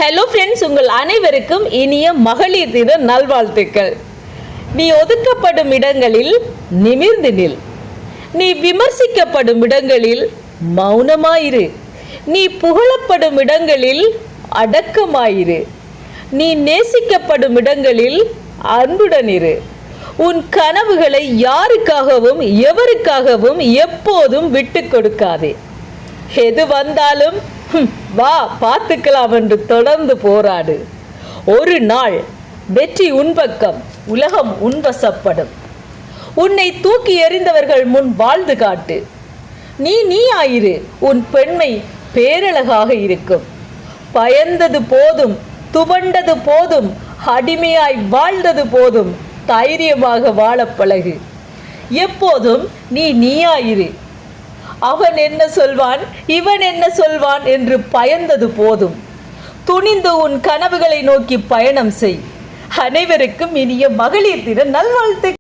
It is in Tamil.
ஹலோ ஃப்ரெண்ட்ஸ், உங்கள் அனைவருக்கும் இனிய மகளிர் தின நல்வாழ்த்துக்கள். நீ ஒதுக்கப்படும் இடங்களில் நிமிர்ந்து நில். நீ விமர்சிக்கப்படும் இடங்களில் மௌனமாயிரு. நீ புகழப்படும் இடங்களில் அடக்கமாயிரு. நீ நேசிக்கப்படும் இடங்களில் அன்புடன் இரு. உன் கனவுகளை யாருக்காகவும் எவருக்காகவும் எப்போதும் விட்டு கொடுக்காதே. எது வந்தாலும் வா பார்த்துக்கலாம் என்று தொடர்ந்து போராடு. ஒரு நாள் வெற்றி உன் பக்கம், உலகம் உன்வசப்படும். உன்னை தூக்கி எறிந்தவர்கள் முன் வாழ்ந்து காட்டு. நீ ஆயிரு. உன் பெண்மை பேரழகாக இருக்கும். பயந்தது போதும், துவண்டது போதும், அடிமையாய் வாழ்ந்தது போதும். தைரியமாக வாழ பழகு. எப்போதும் நீயாயிரு. அவன் என்ன சொல்வான், இவன் என்ன சொல்வான் என்று பயந்தது போதும். துணிந்து உன் கனவுகளை நோக்கி பயணம் செய். அனைவருக்கும் இனிய மகளிர் தின நல்வாழ்த்து.